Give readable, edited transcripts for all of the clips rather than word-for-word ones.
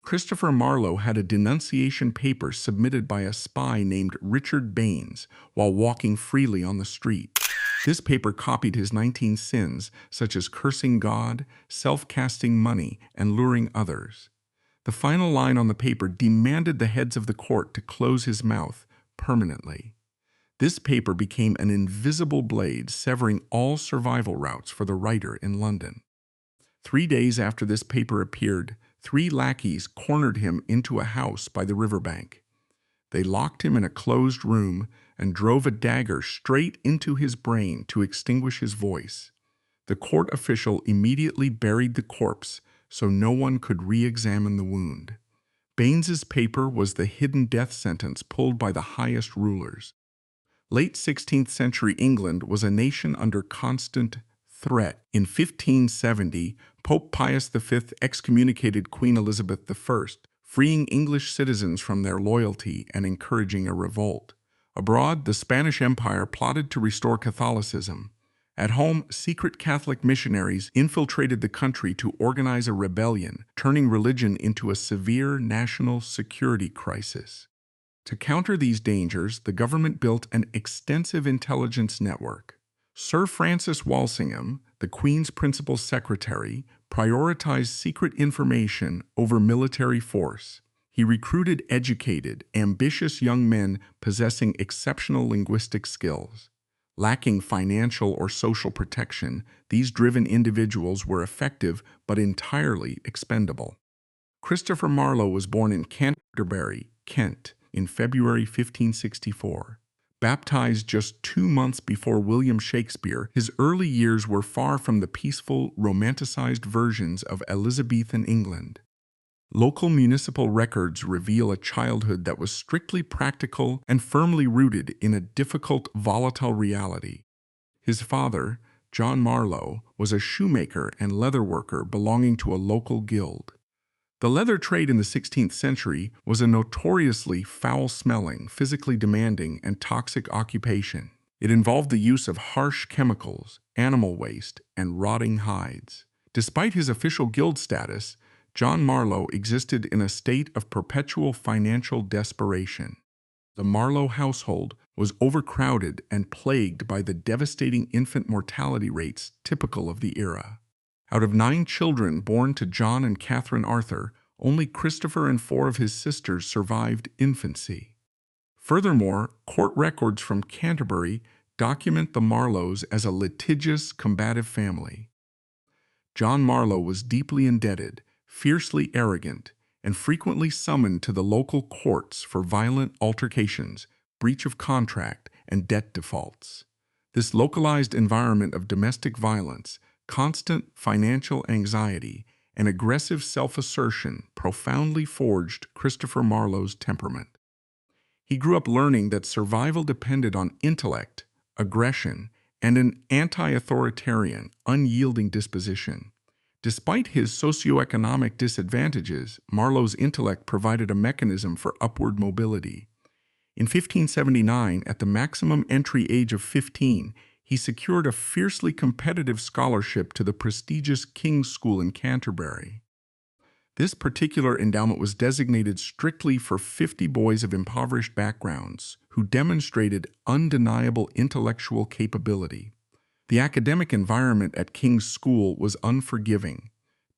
Christopher Marlowe had a denunciation paper submitted by a spy named Richard Baines while walking freely on the street. This paper copied his 19 sins, such as cursing God, self-casting money, and luring others. The final line on the paper demanded the heads of the court to close his mouth permanently. This paper became an invisible blade severing all survival routes for the writer in London. 3 days after this paper appeared, 3 lackeys cornered him into a house by the riverbank. They locked him in a closed room and drove a dagger straight into his brain to extinguish his voice. The court official immediately buried the corpse so no one could re-examine the wound. Baines's paper was the hidden death sentence pulled by the highest rulers. Late 16th century England was a nation under constant threat. In 1570, Pope Pius V excommunicated Queen Elizabeth I, freeing English citizens from their loyalty and encouraging a revolt. Abroad, the Spanish Empire plotted to restore Catholicism. At home, secret Catholic missionaries infiltrated the country to organize a rebellion, turning religion into a severe national security crisis. To counter these dangers, the government built an extensive intelligence network. Sir Francis Walsingham, the Queen's principal secretary, prioritized secret information over military force. He recruited educated, ambitious young men possessing exceptional linguistic skills. Lacking financial or social protection, these driven individuals were effective but entirely expendable. Christopher Marlowe was born in Canterbury, Kent, in February 1564. Baptized just 2 months before William Shakespeare, his early years were far from the peaceful, romanticized versions of Elizabethan England. Local municipal records reveal a childhood that was strictly practical and firmly rooted in a difficult, volatile reality. His father, John Marlowe, was a shoemaker and leatherworker belonging to a local guild. The leather trade in the 16th century was a notoriously foul-smelling, physically demanding, and toxic occupation. It involved the use of harsh chemicals, animal waste, and rotting hides. Despite his official guild status, John Marlowe existed in a state of perpetual financial desperation. The Marlowe household was overcrowded and plagued by the devastating infant mortality rates typical of the era. Out of 9 children born to John and Catherine Arthur, only Christopher and 4 of his sisters survived infancy. Furthermore, court records from Canterbury document the Marlowes as a litigious, combative family. John Marlowe was deeply indebted, fiercely arrogant, and frequently summoned to the local courts for violent altercations, breach of contract, and debt defaults. This localized environment of domestic violence, constant financial anxiety, and aggressive self-assertion profoundly forged Christopher Marlowe's temperament. He grew up learning that survival depended on intellect, aggression, and an anti-authoritarian, unyielding disposition. Despite his socioeconomic disadvantages, Marlowe's intellect provided a mechanism for upward mobility. In 1579, at the maximum entry age of 15, he secured a fiercely competitive scholarship to the prestigious King's School in Canterbury. This particular endowment was designated strictly for 50 boys of impoverished backgrounds who demonstrated undeniable intellectual capability. The academic environment at King's School was unforgiving.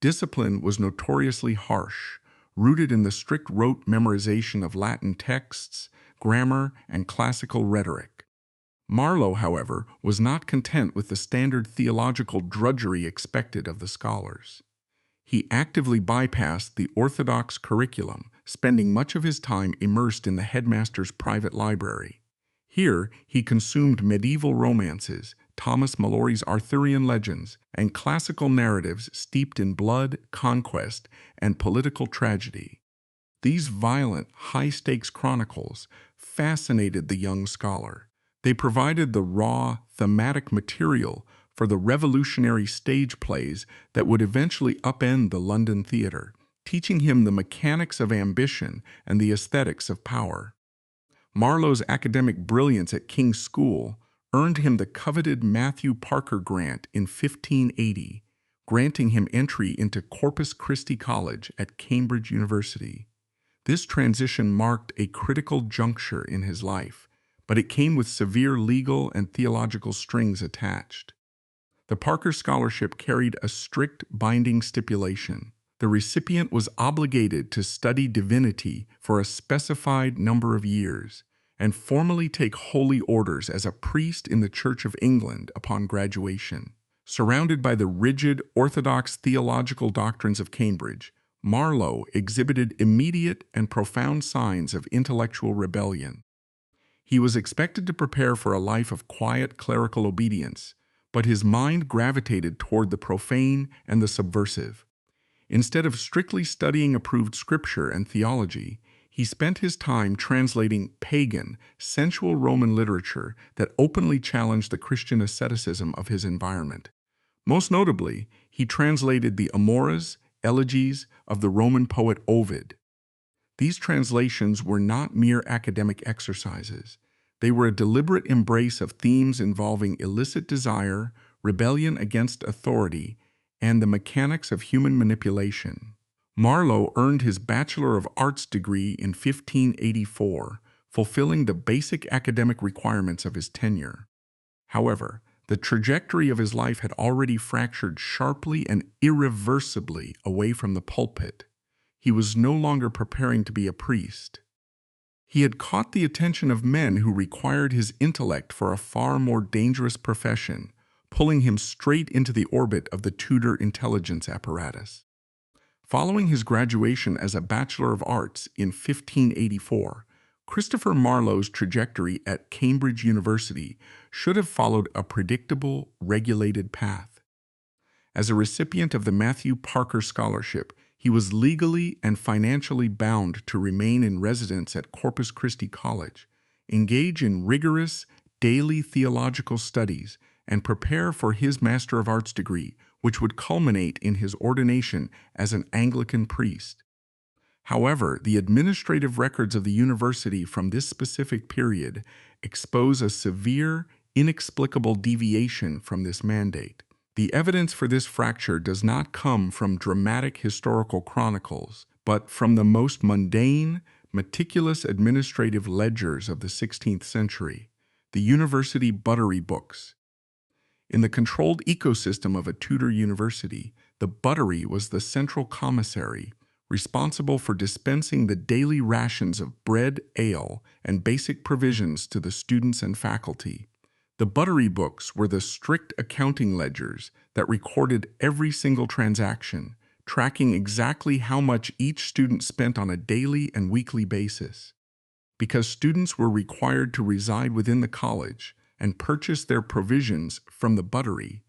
Discipline was notoriously harsh, rooted in the strict rote memorization of Latin texts, grammar, and classical rhetoric. Marlowe, however, was not content with the standard theological drudgery expected of the scholars. He actively bypassed the orthodox curriculum, spending much of his time immersed in the headmaster's private library. Here, he consumed medieval romances, Thomas Malory's Arthurian legends, and classical narratives steeped in blood, conquest, and political tragedy. These violent, high-stakes chronicles fascinated the young scholar. They provided the raw, thematic material for the revolutionary stage plays that would eventually upend the London theatre, teaching him the mechanics of ambition and the aesthetics of power. Marlowe's academic brilliance at King's School earned him the coveted Matthew Parker Grant in 1580, granting him entry into Corpus Christi College at Cambridge University. This transition marked a critical juncture in his life, but it came with severe legal and theological strings attached. The Parker Scholarship carried a strict binding stipulation. The recipient was obligated to study divinity for a specified number of years and formally take holy orders as a priest in the Church of England upon graduation. Surrounded by the rigid, orthodox theological doctrines of Cambridge, Marlowe exhibited immediate and profound signs of intellectual rebellion. He was expected to prepare for a life of quiet clerical obedience, but his mind gravitated toward the profane and the subversive. Instead of strictly studying approved scripture and theology, he spent his time translating pagan, sensual Roman literature that openly challenged the Christian asceticism of his environment. Most notably, he translated the Amoras, elegies of the Roman poet Ovid. These translations were not mere academic exercises. They were a deliberate embrace of themes involving illicit desire, rebellion against authority, and the mechanics of human manipulation. Marlowe earned his Bachelor of Arts degree in 1584, fulfilling the basic academic requirements of his tenure. However, the trajectory of his life had already fractured sharply and irreversibly away from the pulpit. He was no longer preparing to be a priest. He had caught the attention of men who required his intellect for a far more dangerous profession, pulling him straight into the orbit of the Tudor intelligence apparatus. Following his graduation as a Bachelor of Arts in 1584, Christopher Marlowe's trajectory at Cambridge University should have followed a predictable, regulated path. As a recipient of the Matthew Parker Scholarship, he was legally and financially bound to remain in residence at Corpus Christi College, engage in rigorous, daily theological studies, and prepare for his Master of Arts degree, which would culminate in his ordination as an Anglican priest. However, the administrative records of the university from this specific period expose a severe, inexplicable deviation from this mandate. The evidence for this fracture does not come from dramatic historical chronicles, but from the most mundane, meticulous administrative ledgers of the 16th century, the university buttery books. In the controlled ecosystem of a Tudor university, the buttery was the central commissary, responsible for dispensing the daily rations of bread, ale, and basic provisions to the students and faculty. The buttery books were the strict accounting ledgers that recorded every single transaction, tracking exactly how much each student spent on a daily and weekly basis. Because students were required to reside within the college and purchase their provisions from the buttery,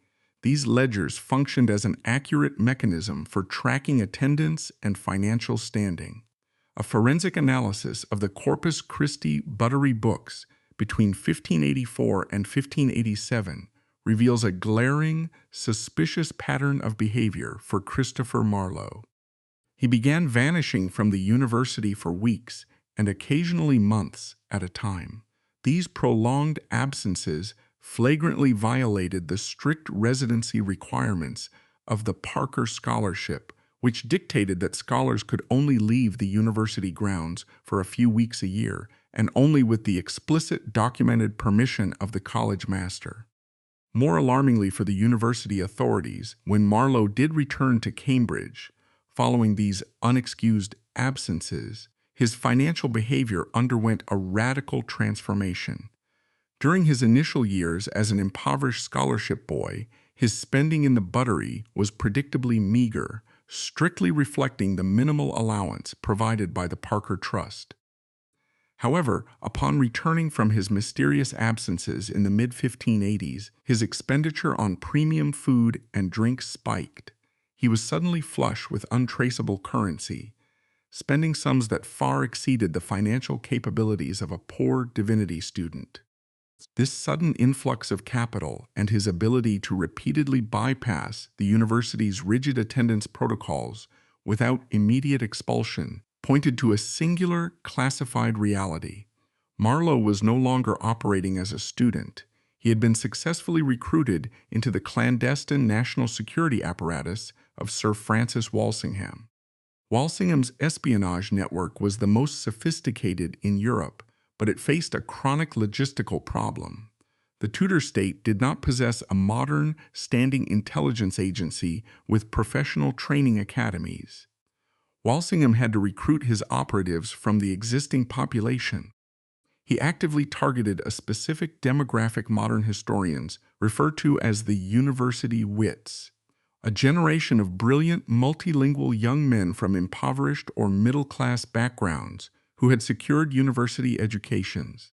these ledgers functioned as an accurate mechanism for tracking attendance and financial standing. A forensic analysis of the Corpus Christi buttery books between 1584 and 1587 reveals a glaring, suspicious pattern of behavior for Christopher Marlowe. He began vanishing from the university for weeks and occasionally months at a time. These prolonged absences flagrantly violated the strict residency requirements of the Parker Scholarship, which dictated that scholars could only leave the university grounds for a few weeks a year, and only with the explicit documented permission of the college master. More alarmingly for the university authorities, when Marlowe did return to Cambridge, following these unexcused absences, his financial behavior underwent a radical transformation. During his initial years as an impoverished scholarship boy, his spending in the buttery was predictably meager, strictly reflecting the minimal allowance provided by the Parker Trust. However, upon returning from his mysterious absences in the mid-1580s, his expenditure on premium food and drink spiked. He was suddenly flush with untraceable currency, spending sums that far exceeded the financial capabilities of a poor divinity student. This sudden influx of capital and his ability to repeatedly bypass the university's rigid attendance protocols without immediate expulsion pointed to a singular, classified reality. Marlowe was no longer operating as a student. He had been successfully recruited into the clandestine national security apparatus of Sir Francis Walsingham. Walsingham's espionage network was the most sophisticated in Europe, but it faced a chronic logistical problem. The Tudor state did not possess a modern, standing intelligence agency with professional training academies. Walsingham had to recruit his operatives from the existing population. He actively targeted a specific demographic modern historians refer to as the university wits, a generation of brilliant, multilingual young men from impoverished or middle-class backgrounds who had secured university educations.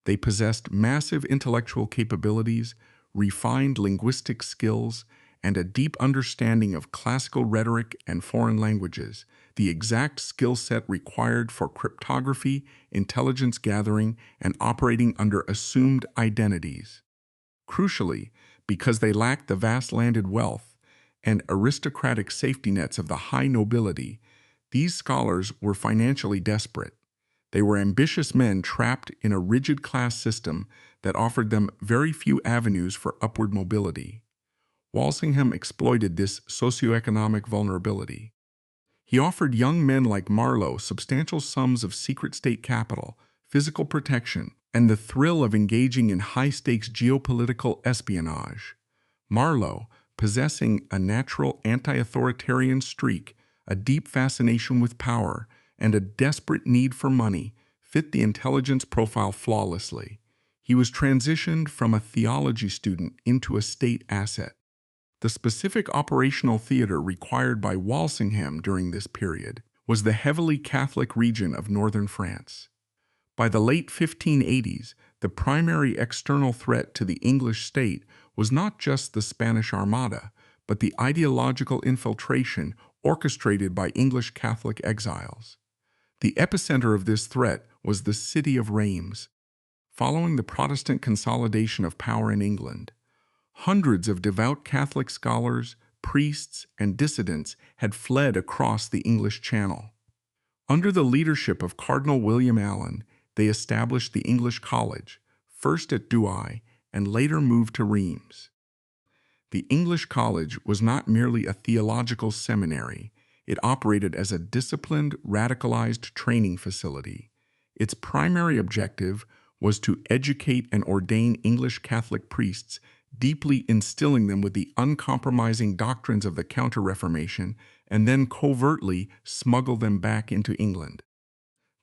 They possessed massive intellectual capabilities, refined linguistic skills, and a deep understanding of classical rhetoric and foreign languages, the exact skill set required for cryptography, intelligence gathering, and operating under assumed identities. Crucially, because they lacked the vast landed wealth and aristocratic safety nets of the high nobility, these scholars were financially desperate. They were ambitious men trapped in a rigid class system that offered them very few avenues for upward mobility. Walsingham exploited this socioeconomic vulnerability. He offered young men like Marlowe substantial sums of secret state capital, physical protection, and the thrill of engaging in high-stakes geopolitical espionage. Marlowe, possessing a natural anti-authoritarian streak, a deep fascination with power, and a desperate need for money, fit the intelligence profile flawlessly. He was transitioned from a theology student into a state asset. The specific operational theater required by Walsingham during this period was the heavily Catholic region of northern France. By the late 1580s, the primary external threat to the English state was not just the Spanish Armada, but the ideological infiltration orchestrated by English Catholic exiles. The epicenter of this threat was the city of Reims. Following the Protestant consolidation of power in England, hundreds of devout Catholic scholars, priests, and dissidents had fled across the English Channel. Under the leadership of Cardinal William Allen, they established the English College, first at Douai and later moved to Reims. The English College was not merely a theological seminary. It operated as a disciplined, radicalized training facility. Its primary objective was to educate and ordain English Catholic priests, deeply instilling them with the uncompromising doctrines of the Counter-Reformation, and then covertly smuggle them back into England.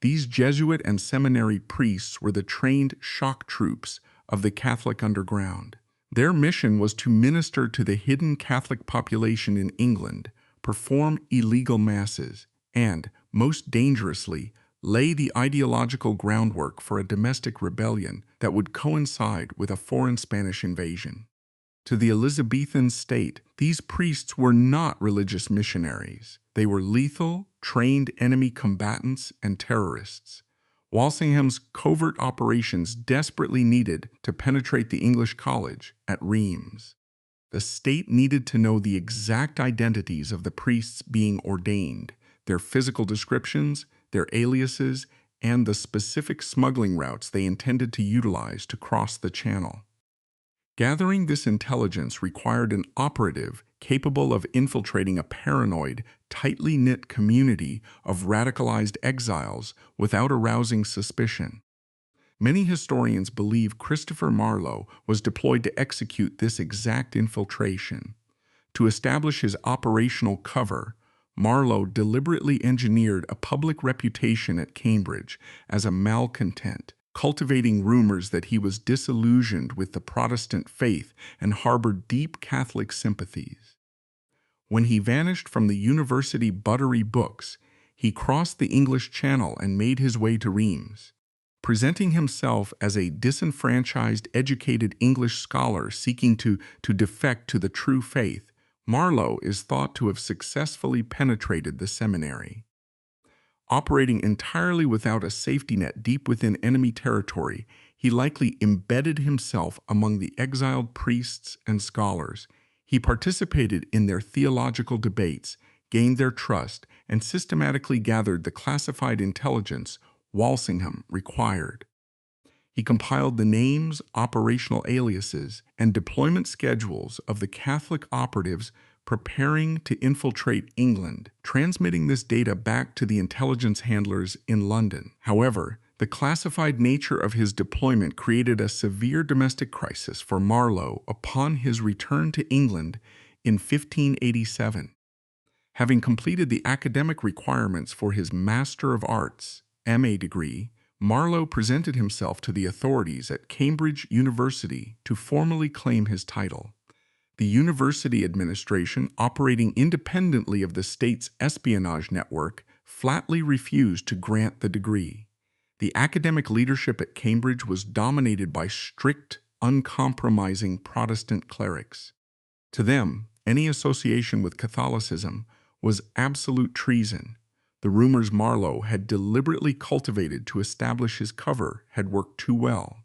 These Jesuit and seminary priests were the trained shock troops of the Catholic underground. Their mission was to minister to the hidden Catholic population in England, perform illegal masses, and, most dangerously, lay the ideological groundwork for a domestic rebellion that would coincide with a foreign Spanish invasion. To the Elizabethan state, these priests were not religious missionaries. They were lethal, trained enemy combatants and terrorists. Walsingham's covert operations desperately needed to penetrate the English College at Reims. The state needed to know the exact identities of the priests being ordained, their physical descriptions, their aliases, and the specific smuggling routes they intended to utilize to cross the Channel. Gathering this intelligence required an operative capable of infiltrating a paranoid, tightly knit community of radicalized exiles without arousing suspicion. Many historians believe Christopher Marlowe was deployed to execute this exact infiltration. To establish his operational cover, Marlowe deliberately engineered a public reputation at Cambridge as a malcontent, cultivating rumors that he was disillusioned with the Protestant faith and harbored deep Catholic sympathies. When he vanished from the university buttery books, he crossed the English Channel and made his way to Reims. Presenting himself as a disenfranchised, educated English scholar seeking to defect to the true faith, Marlowe is thought to have successfully penetrated the seminary. Operating entirely without a safety net deep within enemy territory, he likely embedded himself among the exiled priests and scholars. He participated in their theological debates, gained their trust, and systematically gathered the classified intelligence Walsingham required. He compiled the names, operational aliases, and deployment schedules of the Catholic operatives preparing to infiltrate England, transmitting this data back to the intelligence handlers in London. However, the classified nature of his deployment created a severe domestic crisis for Marlowe upon his return to England in 1587. Having completed the academic requirements for his Master of Arts, M.A. degree, Marlowe presented himself to the authorities at Cambridge University to formally claim his title. The university administration, operating independently of the state's espionage network, flatly refused to grant the degree. The academic leadership at Cambridge was dominated by strict, uncompromising Protestant clerics. To them, any association with Catholicism was absolute treason. The rumors Marlowe had deliberately cultivated to establish his cover had worked too well.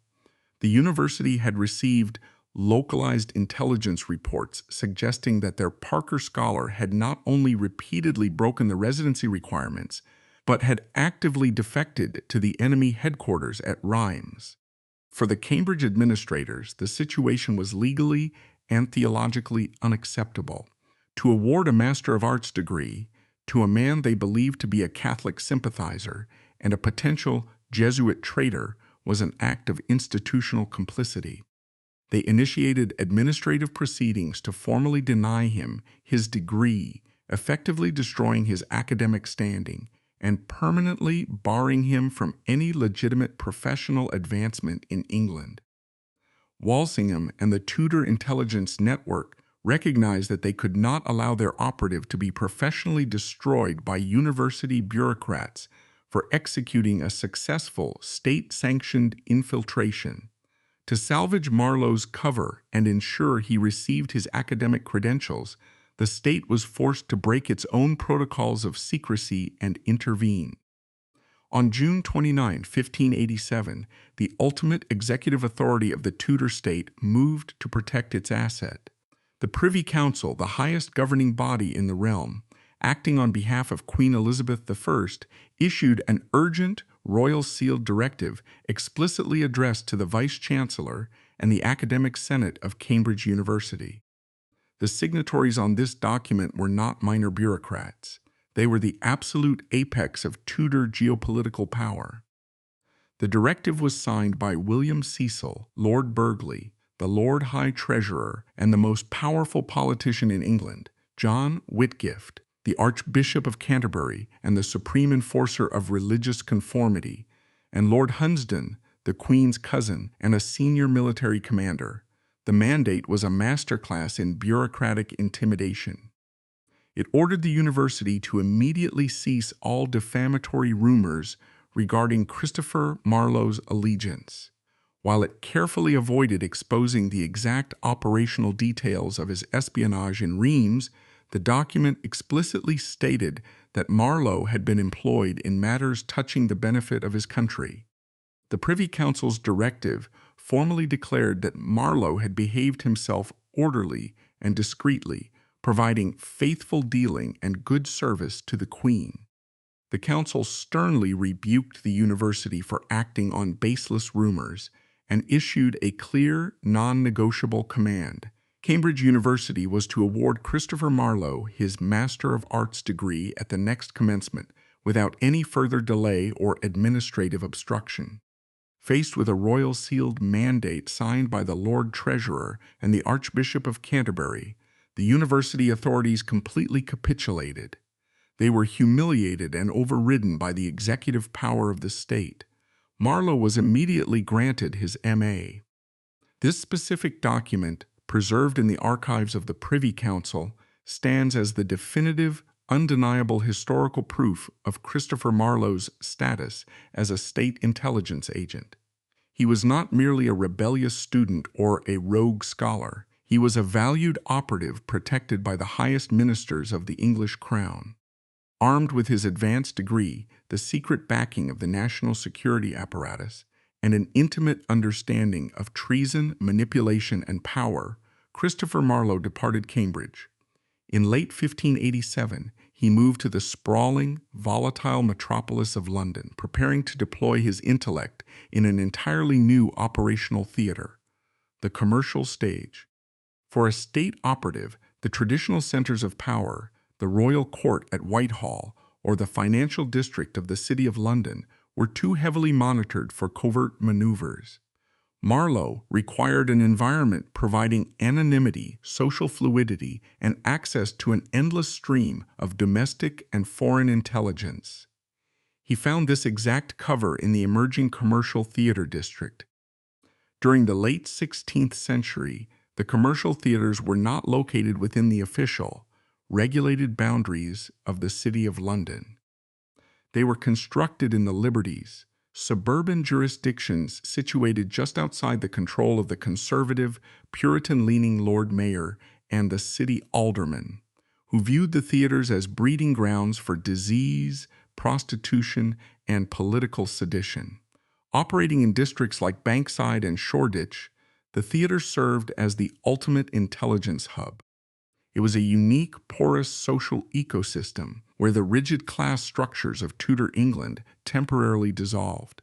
The university had received localized intelligence reports suggesting that their Parker scholar had not only repeatedly broken the residency requirements, but had actively defected to the enemy headquarters at Rheims. For the Cambridge administrators, the situation was legally and theologically unacceptable. To award a Master of Arts degree to a man they believed to be a Catholic sympathizer and a potential Jesuit traitor was an act of institutional complicity. They initiated administrative proceedings to formally deny him his degree, effectively destroying his academic standing and permanently barring him from any legitimate professional advancement in England. Walsingham and the Tudor intelligence network recognized that they could not allow their operative to be professionally destroyed by university bureaucrats for executing a successful state-sanctioned infiltration. To salvage Marlowe's cover and ensure he received his academic credentials, the state was forced to break its own protocols of secrecy and intervene. On June 29, 1587, the ultimate executive authority of the Tudor state moved to protect its asset. The Privy Council, the highest governing body in the realm, acting on behalf of Queen Elizabeth I, issued an urgent royal sealed directive explicitly addressed to the Vice-Chancellor and the Academic Senate of Cambridge University. The signatories on this document were not minor bureaucrats. They were the absolute apex of Tudor geopolitical power. The directive was signed by William Cecil, Lord Burghley, the Lord High Treasurer, and the most powerful politician in England, John Whitgift, the Archbishop of Canterbury and the supreme enforcer of religious conformity, and Lord Hunsdon, the Queen's cousin and a senior military commander. The mandate was a masterclass in bureaucratic intimidation. It ordered the university to immediately cease all defamatory rumors regarding Christopher Marlowe's allegiance. While it carefully avoided exposing the exact operational details of his espionage in Rheims, the document explicitly stated that Marlowe had been employed in matters touching the benefit of his country. The Privy Council's directive formally declared that Marlowe had behaved himself orderly and discreetly, providing faithful dealing and good service to the Queen. The Council sternly rebuked the university for acting on baseless rumors and issued a clear, non-negotiable command. Cambridge University was to award Christopher Marlowe his Master of Arts degree at the next commencement without any further delay or administrative obstruction. Faced with a royal sealed mandate signed by the Lord Treasurer and the Archbishop of Canterbury, the university authorities completely capitulated. They were humiliated and overridden by the executive power of the state. Marlowe was immediately granted his M.A. This specific document, preserved in the archives of the Privy Council, stands as the definitive, undeniable historical proof of Christopher Marlowe's status as a state intelligence agent. He was not merely a rebellious student or a rogue scholar. He was a valued operative protected by the highest ministers of the English crown. Armed with his advanced degree, the secret backing of the national security apparatus, and an intimate understanding of treason, manipulation, and power, Christopher Marlowe departed Cambridge. In late 1587, he moved to the sprawling, volatile metropolis of London, preparing to deploy his intellect in an entirely new operational theater, the commercial stage. For a state operative, the traditional centers of power, the royal court at Whitehall or the financial district of the City of London, were too heavily monitored for covert maneuvers. Marlowe required an environment providing anonymity, social fluidity, and access to an endless stream of domestic and foreign intelligence. He found this exact cover in the emerging commercial theater district. During the late 16th century, the commercial theaters were not located within the official, regulated boundaries of the City of London. They were constructed in the Liberties, suburban jurisdictions situated just outside the control of the conservative, Puritan-leaning Lord Mayor and the city alderman, who viewed the theaters as breeding grounds for disease, prostitution, and political sedition. Operating in districts like Bankside and Shoreditch, the theater served as the ultimate intelligence hub. It was a unique, porous social ecosystem where the rigid class structures of Tudor England temporarily dissolved.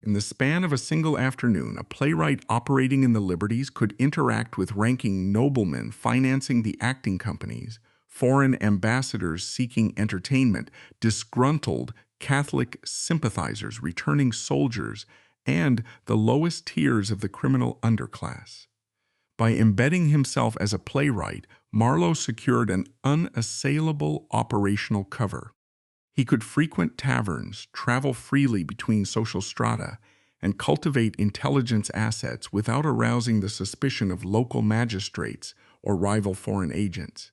In the span of a single afternoon, a playwright operating in the Liberties could interact with ranking noblemen financing the acting companies, foreign ambassadors seeking entertainment, disgruntled Catholic sympathizers, returning soldiers, and the lowest tiers of the criminal underclass. By embedding himself as a playwright, Marlowe secured an unassailable operational cover. He could frequent taverns, travel freely between social strata, and cultivate intelligence assets without arousing the suspicion of local magistrates or rival foreign agents.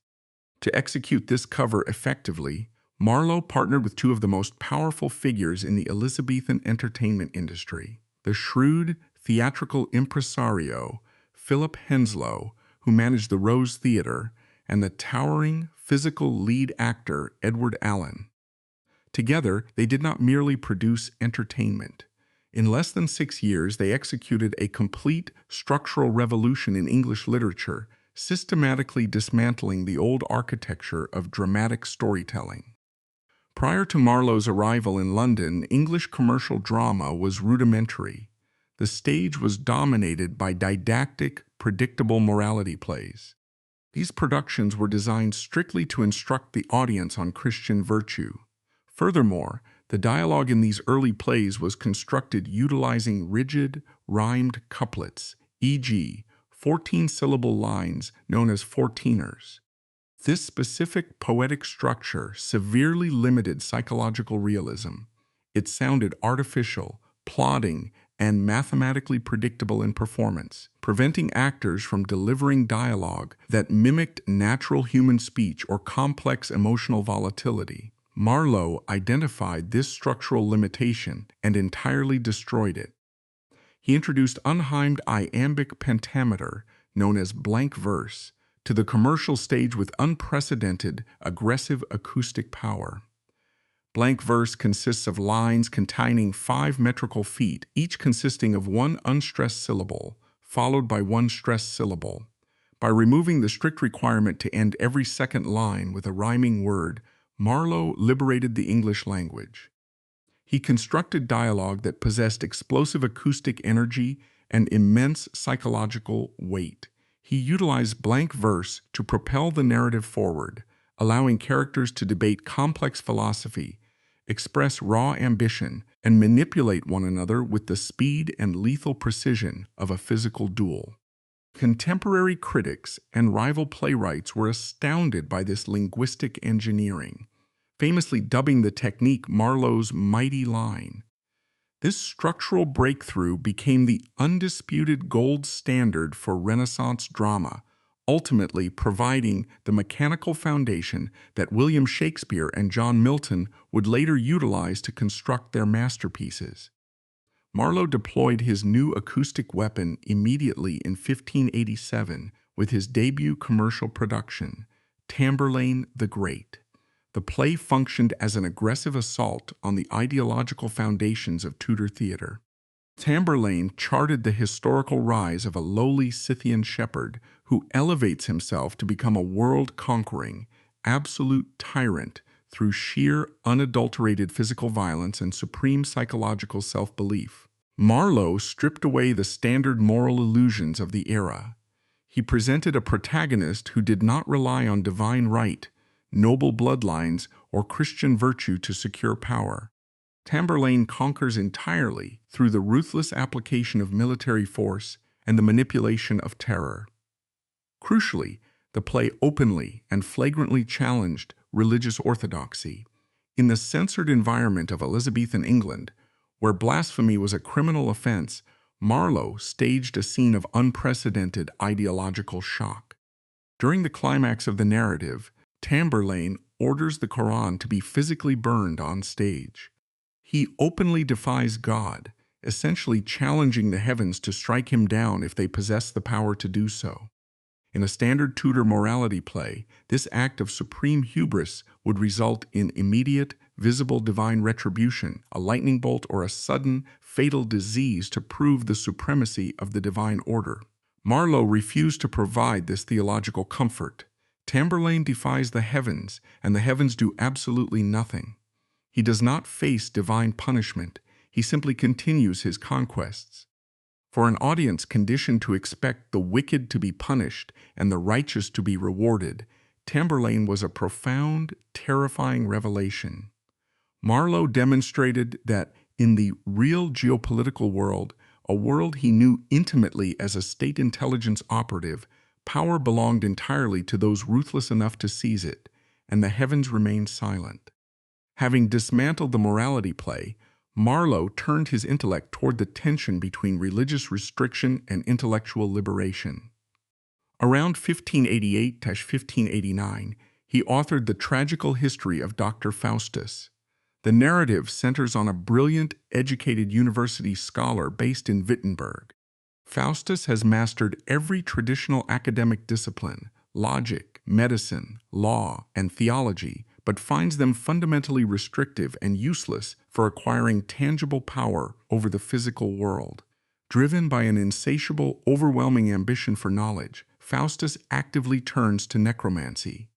To execute this cover effectively, Marlowe partnered with two of the most powerful figures in the Elizabethan entertainment industry, the shrewd theatrical impresario Philip Henslowe, who managed the Rose Theatre, and the towering physical lead actor Edward Allen. Together, they did not merely produce entertainment. In less than 6 years, they executed a complete structural revolution in English literature, systematically dismantling the old architecture of dramatic storytelling. Prior to Marlowe's arrival in London, English commercial drama was rudimentary. The stage was dominated by didactic, predictable morality plays. These productions were designed strictly to instruct the audience on Christian virtue. Furthermore, the dialogue in these early plays was constructed utilizing rigid, rhymed couplets, e.g., 14-syllable lines known as 14ers. This specific poetic structure severely limited psychological realism. It sounded artificial, plodding, and mathematically predictable in performance, preventing actors from delivering dialogue that mimicked natural human speech or complex emotional volatility. Marlowe identified this structural limitation and entirely destroyed it. He introduced unhymned iambic pentameter, known as blank verse, to the commercial stage with unprecedented, aggressive acoustic power. Blank verse consists of lines containing 5 metrical feet, each consisting of one unstressed syllable, followed by one stressed syllable. By removing the strict requirement to end every second line with a rhyming word, Marlowe liberated the English language. He constructed dialogue that possessed explosive acoustic energy and immense psychological weight. He utilized blank verse to propel the narrative forward, allowing characters to debate complex philosophy, express raw ambition, and manipulate one another with the speed and lethal precision of a physical duel. Contemporary critics and rival playwrights were astounded by this linguistic engineering, famously dubbing the technique Marlowe's mighty line. This structural breakthrough became the undisputed gold standard for Renaissance drama, ultimately providing the mechanical foundation that William Shakespeare and John Milton would later utilize to construct their masterpieces. Marlowe deployed his new acoustic weapon immediately in 1587 with his debut commercial production, Tamburlaine the Great. The play functioned as an aggressive assault on the ideological foundations of Tudor theatre. Tamburlaine charted the historical rise of a lowly Scythian shepherd who elevates himself to become a world-conquering, absolute tyrant through sheer, unadulterated physical violence and supreme psychological self-belief. Marlowe stripped away the standard moral illusions of the era. He presented a protagonist who did not rely on divine right, noble bloodlines, or Christian virtue to secure power. Tamburlaine conquers entirely through the ruthless application of military force and the manipulation of terror. Crucially, the play openly and flagrantly challenged religious orthodoxy. In the censored environment of Elizabethan England, where blasphemy was a criminal offense, Marlowe staged a scene of unprecedented ideological shock. During the climax of the narrative, Tamburlaine orders the Quran to be physically burned on stage. He openly defies God, essentially challenging the heavens to strike him down if they possess the power to do so. In a standard Tudor morality play, this act of supreme hubris would result in immediate, visible divine retribution, a lightning bolt or a sudden, fatal disease to prove the supremacy of the divine order. Marlowe refused to provide this theological comfort. Tamburlaine defies the heavens, and the heavens do absolutely nothing. He does not face divine punishment. He simply continues his conquests. For an audience conditioned to expect the wicked to be punished and the righteous to be rewarded, Tamburlaine was a profound, terrifying revelation. Marlowe demonstrated that in the real geopolitical world, a world he knew intimately as a state intelligence operative, power belonged entirely to those ruthless enough to seize it, and the heavens remained silent. Having dismantled the morality play, Marlowe turned his intellect toward the tension between religious restriction and intellectual liberation. Around 1588–1589, he authored The Tragical History of Dr. Faustus. The narrative centers on a brilliant, educated university scholar based in Wittenberg. Faustus has mastered every traditional academic discipline, logic, medicine, law, and theology, but finds them fundamentally restrictive and useless for acquiring tangible power over the physical world. Driven by an insatiable, overwhelming ambition for knowledge, Faustus actively turns to necromancy.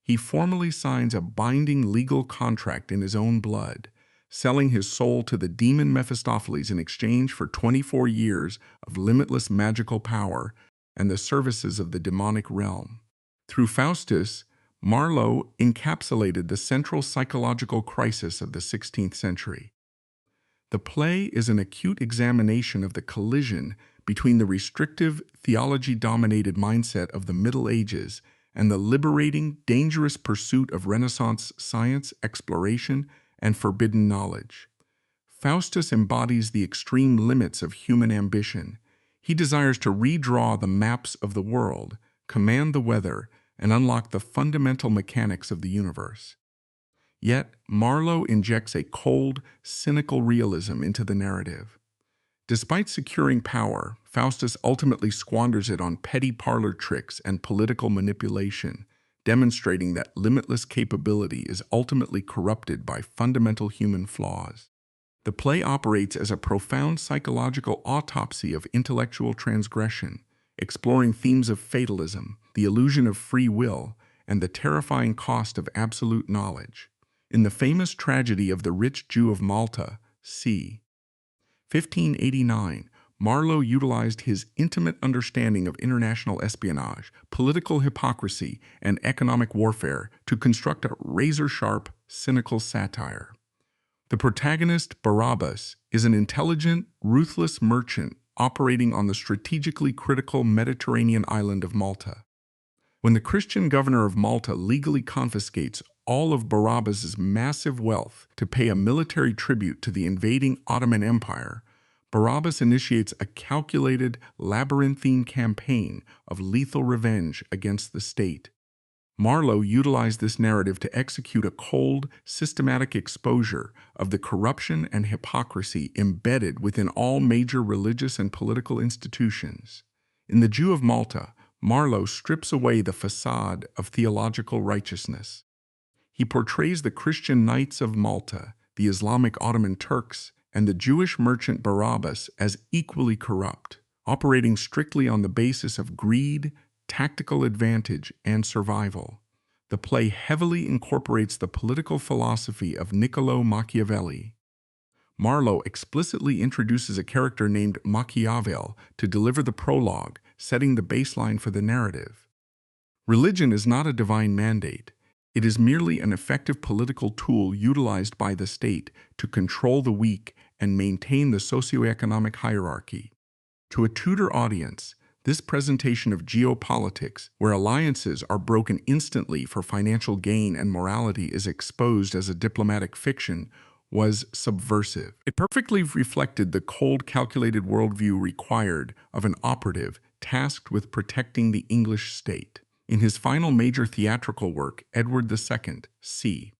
He formally signs a binding legal contract in his own blood, selling his soul to the demon Mephistopheles in exchange for 24 years of limitless magical power and the services of the demonic realm. Through Faustus, Marlowe encapsulated the central psychological crisis of the 16th century. The play is an acute examination of the collision between the restrictive, theology-dominated mindset of the Middle Ages and the liberating, dangerous pursuit of Renaissance science, exploration, and forbidden knowledge. Faustus embodies the extreme limits of human ambition. He desires to redraw the maps of the world, command the weather, and unlock the fundamental mechanics of the universe. Yet, Marlowe injects a cold, cynical realism into the narrative. Despite securing power, Faustus ultimately squanders it on petty parlor tricks and political manipulation, demonstrating that limitless capability is ultimately corrupted by fundamental human flaws. The play operates as a profound psychological autopsy of intellectual transgression, exploring themes of fatalism, the illusion of free will, and the terrifying cost of absolute knowledge. In the famous tragedy of the rich Jew of Malta, c. 1589, Marlowe utilized his intimate understanding of international espionage, political hypocrisy, and economic warfare to construct a razor-sharp, cynical satire. The protagonist, Barabbas, is an intelligent, ruthless merchant operating on the strategically critical Mediterranean island of Malta. When the Christian governor of Malta legally confiscates all of Barabbas's massive wealth to pay a military tribute to the invading Ottoman Empire, Barabbas initiates a calculated, labyrinthine campaign of lethal revenge against the state. Marlowe utilized this narrative to execute a cold, systematic exposure of the corruption and hypocrisy embedded within all major religious and political institutions. In The Jew of Malta, Marlowe strips away the facade of theological righteousness. He portrays the Christian Knights of Malta, the Islamic Ottoman Turks, and the Jewish merchant Barabbas as equally corrupt, operating strictly on the basis of greed, tactical advantage, and survival. The play heavily incorporates the political philosophy of Niccolò Machiavelli. Marlowe explicitly introduces a character named Machiavel to deliver the prologue, setting the baseline for the narrative. Religion is not a divine mandate. It is merely an effective political tool utilized by the state to control the weak and maintain the socioeconomic hierarchy. To a Tudor audience, this presentation of geopolitics, where alliances are broken instantly for financial gain and morality is exposed as a diplomatic fiction, was subversive. It perfectly reflected the cold, calculated worldview required of an operative tasked with protecting the English state. In his final major theatrical work, Edward II, c.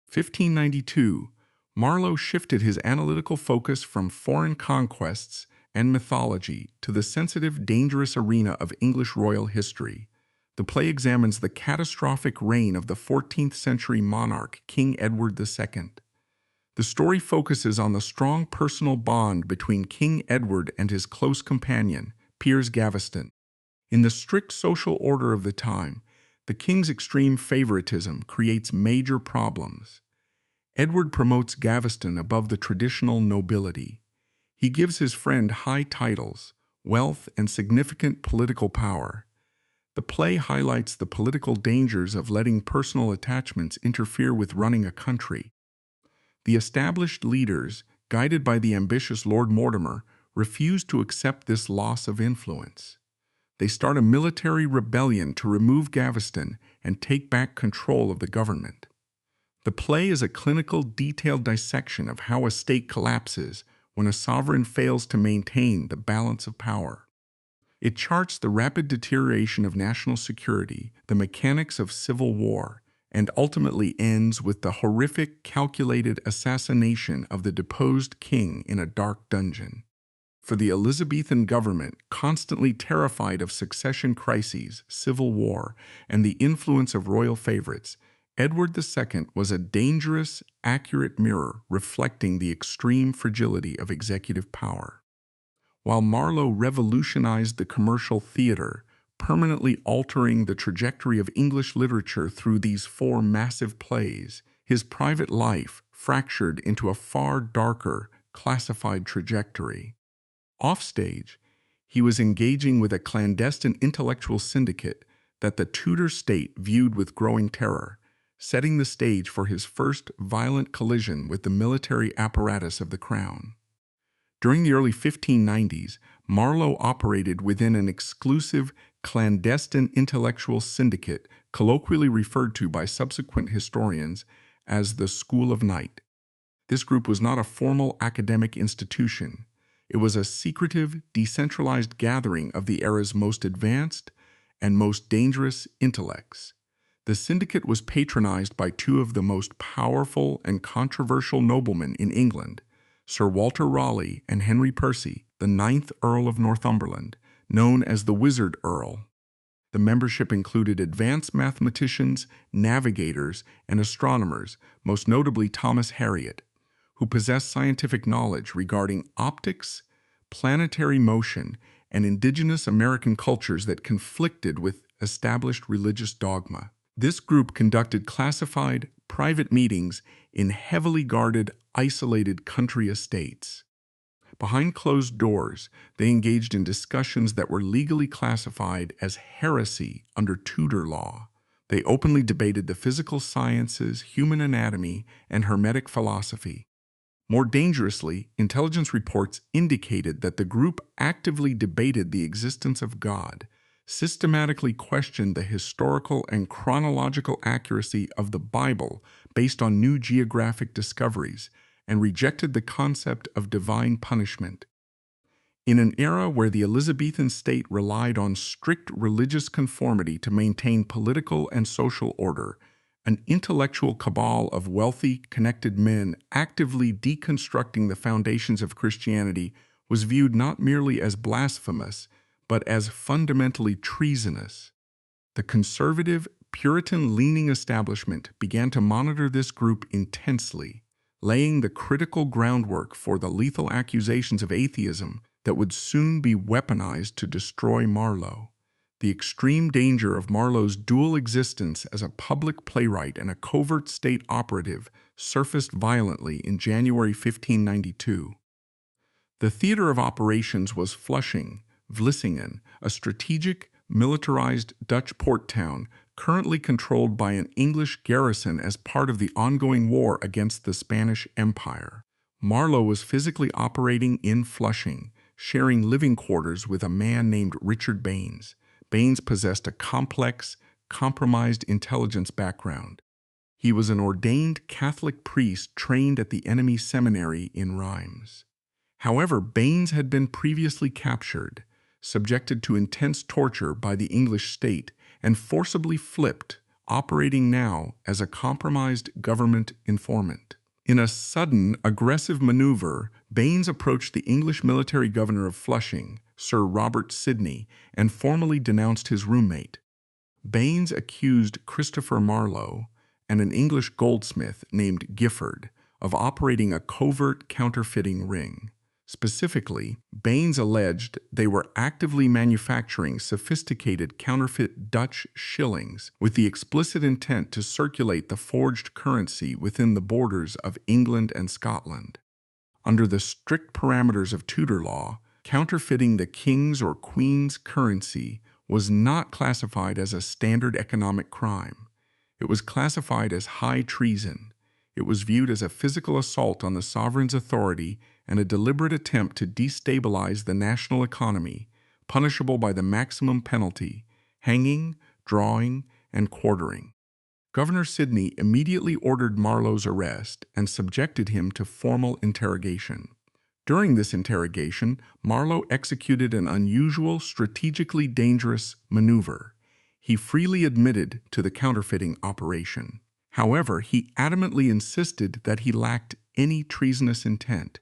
1592, Marlowe shifted his analytical focus from foreign conquests and mythology to the sensitive, dangerous arena of English royal history. The play examines the catastrophic reign of the 14th century monarch, King Edward II. The story focuses on the strong personal bond between King Edward and his close companion, Piers Gaveston. In the strict social order of the time, the king's extreme favoritism creates major problems. Edward promotes Gaveston above the traditional nobility. He gives his friend high titles, wealth, and significant political power. The play highlights the political dangers of letting personal attachments interfere with running a country. The established leaders, guided by the ambitious Lord Mortimer, refuse to accept this loss of influence. They start a military rebellion to remove Gaveston and take back control of the government. The play is a clinical, detailed dissection of how a state collapses when a sovereign fails to maintain the balance of power. It charts the rapid deterioration of national security, the mechanics of civil war, and ultimately ends with the horrific, calculated assassination of the deposed king in a dark dungeon. For the Elizabethan government, constantly terrified of succession crises, civil war, and the influence of royal favorites, Edward II was a dangerous, accurate mirror reflecting the extreme fragility of executive power. While Marlowe revolutionized the commercial theater, permanently altering the trajectory of English literature through these four massive plays, his private life fractured into a far darker, classified trajectory. Offstage, he was engaging with a clandestine intellectual syndicate that the Tudor state viewed with growing terror, setting the stage for his first violent collision with the military apparatus of the crown. During the early 1590s, Marlowe operated within an exclusive, clandestine intellectual syndicate colloquially referred to by subsequent historians as the School of Night. This group was not a formal academic institution. It was a secretive, decentralized gathering of the era's most advanced and most dangerous intellects. The syndicate was patronized by two of the most powerful and controversial noblemen in England, Sir Walter Raleigh and Henry Percy, the 9th Earl of Northumberland, known as the Wizard Earl. The membership included advanced mathematicians, navigators, and astronomers, most notably Thomas Harriot, who possessed scientific knowledge regarding optics, planetary motion, and indigenous American cultures that conflicted with established religious dogma. This group conducted classified, private meetings in heavily guarded, isolated country estates. Behind closed doors, they engaged in discussions that were legally classified as heresy under Tudor law. They openly debated the physical sciences, human anatomy, and Hermetic philosophy. More dangerously, intelligence reports indicated that the group actively debated the existence of God, systematically questioned the historical and chronological accuracy of the Bible based on new geographic discoveries, and rejected the concept of divine punishment. In an era where the Elizabethan state relied on strict religious conformity to maintain political and social order, an intellectual cabal of wealthy, connected men actively deconstructing the foundations of Christianity was viewed not merely as blasphemous, but as fundamentally treasonous. The conservative, Puritan-leaning establishment began to monitor this group intensely, laying the critical groundwork for the lethal accusations of atheism that would soon be weaponized to destroy Marlowe. The extreme danger of Marlowe's dual existence as a public playwright and a covert state operative surfaced violently in January 1592. The theater of operations was Flushing, Vlissingen, a strategic, militarized Dutch port town currently controlled by an English garrison as part of the ongoing war against the Spanish Empire. Marlowe was physically operating in Flushing, sharing living quarters with a man named Richard Baines. Baines possessed a complex, compromised intelligence background. He was an ordained Catholic priest trained at the enemy seminary in Reims. However, Baines had been previously captured, subjected to intense torture by the English state, and forcibly flipped, operating now as a compromised government informant. In a sudden, aggressive maneuver, Baines approached the English military governor of Flushing, Sir Robert Sidney, and formally denounced his roommate. Baines accused Christopher Marlowe and an English goldsmith named Gifford of operating a covert counterfeiting ring. Specifically, Baines alleged they were actively manufacturing sophisticated counterfeit Dutch shillings with the explicit intent to circulate the forged currency within the borders of England and Scotland. Under the strict parameters of Tudor law, counterfeiting the king's or queen's currency was not classified as a standard economic crime. It was classified as high treason. It was viewed as a physical assault on the sovereign's authority and a deliberate attempt to destabilize the national economy, punishable by the maximum penalty, hanging, drawing, and quartering. Governor Sidney immediately ordered Marlowe's arrest and subjected him to formal interrogation. During this interrogation, Marlowe executed an unusual, strategically dangerous maneuver. He freely admitted to the counterfeiting operation. However, he adamantly insisted that he lacked any treasonous intent.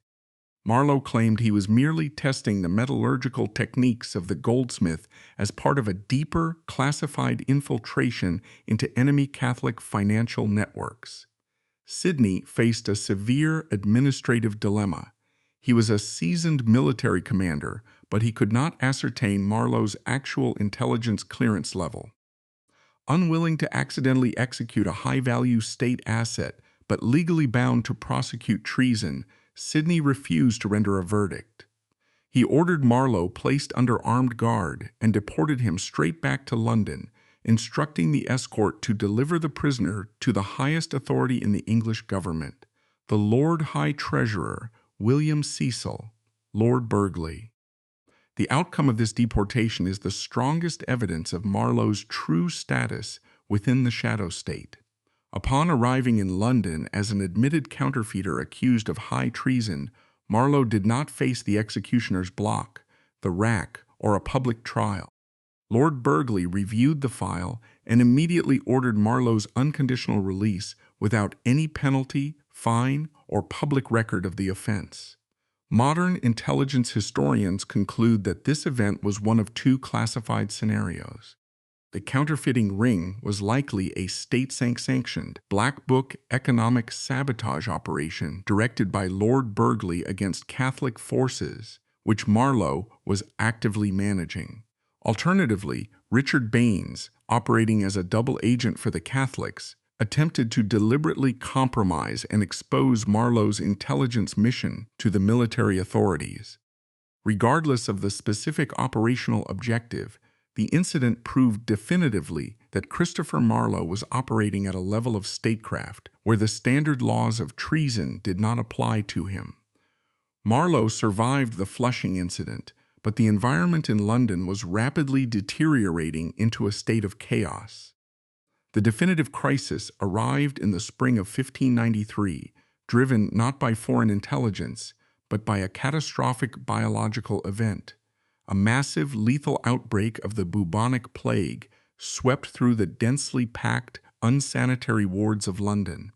Marlowe claimed he was merely testing the metallurgical techniques of the goldsmith as part of a deeper, classified infiltration into enemy Catholic financial networks. Sidney faced a severe administrative dilemma. He was a seasoned military commander, but he could not ascertain Marlowe's actual intelligence clearance level. Unwilling to accidentally execute a high-value state asset, but legally bound to prosecute treason, Sidney refused to render a verdict. He ordered Marlowe placed under armed guard and deported him straight back to London, instructing the escort to deliver the prisoner to the highest authority in the English government, the Lord High Treasurer, William Cecil, Lord Burghley. The outcome of this deportation is the strongest evidence of Marlowe's true status within the shadow state. Upon arriving in London as an admitted counterfeiter accused of high treason, Marlowe did not face the executioner's block, the rack, or a public trial. Lord Burghley reviewed the file and immediately ordered Marlowe's unconditional release without any penalty, fine, or public record of the offense. Modern intelligence historians conclude that this event was one of two classified scenarios. The counterfeiting ring was likely a state-sanctioned Black Book economic sabotage operation directed by Lord Burghley against Catholic forces, which Marlowe was actively managing. Alternatively, Richard Baines, operating as a double agent for the Catholics, attempted to deliberately compromise and expose Marlowe's intelligence mission to the military authorities. Regardless of the specific operational objective, the incident proved definitively that Christopher Marlowe was operating at a level of statecraft where the standard laws of treason did not apply to him. Marlowe survived the Flushing incident, but the environment in London was rapidly deteriorating into a state of chaos. The definitive crisis arrived in the spring of 1593, driven not by foreign intelligence, but by a catastrophic biological event. A massive, lethal outbreak of the bubonic plague swept through the densely packed, unsanitary wards of London.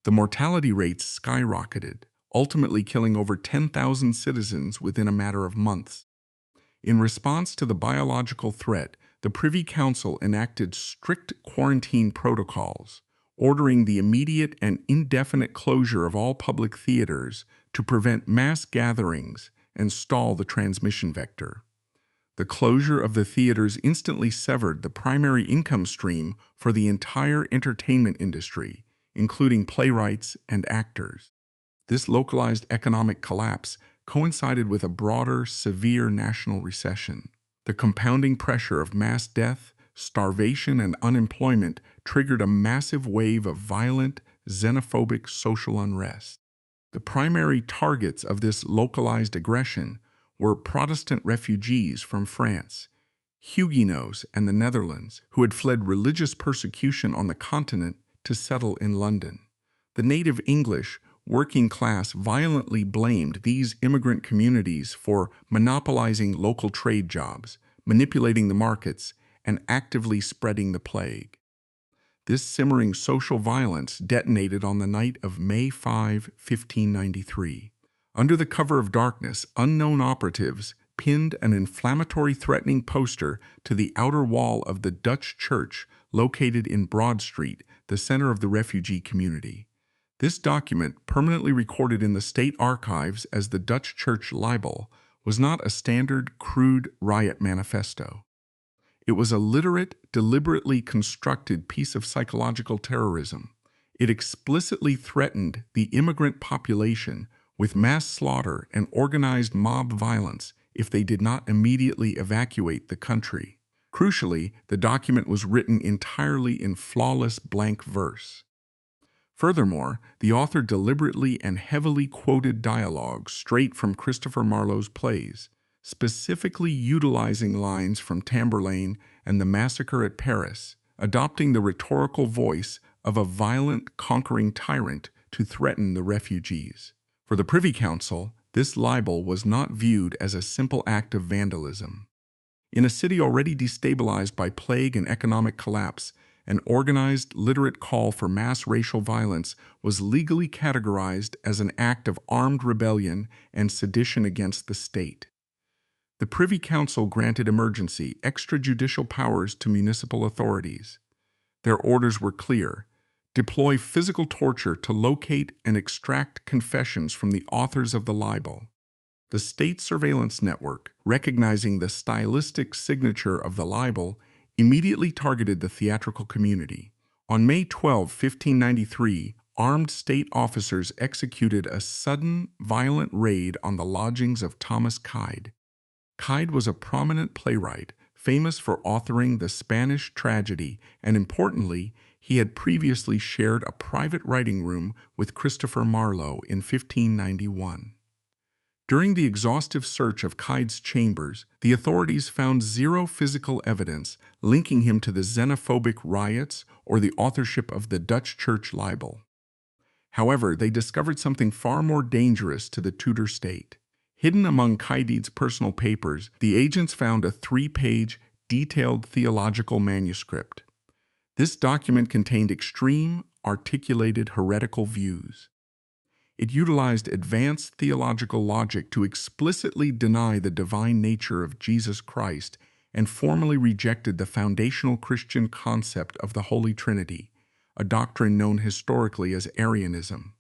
The mortality rates skyrocketed, ultimately killing over 10,000 citizens within a matter of months. In response to the biological threat, the Privy Council enacted strict quarantine protocols, ordering the immediate and indefinite closure of all public theaters to prevent mass gatherings and stall the transmission vector. The closure of the theaters instantly severed the primary income stream for the entire entertainment industry, including playwrights and actors. This localized economic collapse coincided with a broader, severe national recession. The compounding pressure of mass death, starvation, and unemployment triggered a massive wave of violent, xenophobic social unrest. The primary targets of this localized aggression were Protestant refugees from France, Huguenots and the Netherlands, who had fled religious persecution on the continent to settle in London. The native English working class violently blamed these immigrant communities for monopolizing local trade jobs, manipulating the markets, and actively spreading the plague. This simmering social violence detonated on the night of May 5, 1593. Under the cover of darkness, unknown operatives pinned an inflammatory threatening poster to the outer wall of the Dutch church located in Broad Street, the center of the refugee community. This document, permanently recorded in the state archives as the Dutch church libel, was not a standard, crude riot manifesto. It was a literate, deliberately constructed piece of psychological terrorism. It explicitly threatened the immigrant population with mass slaughter and organized mob violence if they did not immediately evacuate the country. Crucially, the document was written entirely in flawless blank verse. Furthermore, the author deliberately and heavily quoted dialogue straight from Christopher Marlowe's plays, specifically utilizing lines from Tamburlaine and The Massacre at Paris, adopting the rhetorical voice of a violent, conquering tyrant to threaten the refugees. For the Privy Council, this libel was not viewed as a simple act of vandalism. In a city already destabilized by plague and economic collapse, an organized, literate call for mass racial violence was legally categorized as an act of armed rebellion and sedition against the state. The Privy Council granted emergency, extrajudicial powers to municipal authorities. Their orders were clear: deploy physical torture to locate and extract confessions from the authors of the libel. The state surveillance network, recognizing the stylistic signature of the libel, immediately targeted the theatrical community. On May 12, 1593, armed state officers executed a sudden, violent raid on the lodgings of Thomas Kyde. Kyde was a prominent playwright, famous for authoring the Spanish tragedy, and importantly, he had previously shared a private writing room with Christopher Marlowe in 1591. During the exhaustive search of Kyde's chambers, the authorities found zero physical evidence linking him to the xenophobic riots or the authorship of the Dutch church libel. However, they discovered something far more dangerous to the Tudor state. Hidden among Kyde's personal papers, the agents found a 3-page, detailed theological manuscript. This document contained extreme, articulated heretical views. It utilized advanced theological logic to explicitly deny the divine nature of Jesus Christ and formally rejected the foundational Christian concept of the Holy Trinity, a doctrine known historically as Arianism.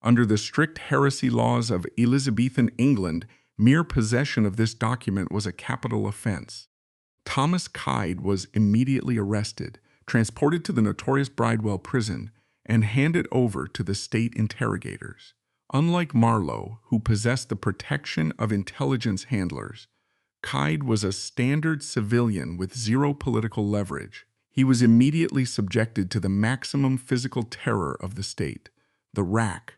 Under the strict heresy laws of Elizabethan England, mere possession of this document was a capital offense. Thomas Kyde was immediately arrested, transported to the notorious Bridewell prison, and handed over to the state interrogators. Unlike Marlowe, who possessed the protection of intelligence handlers, Kyde was a standard civilian with zero political leverage. He was immediately subjected to the maximum physical terror of the state, the rack.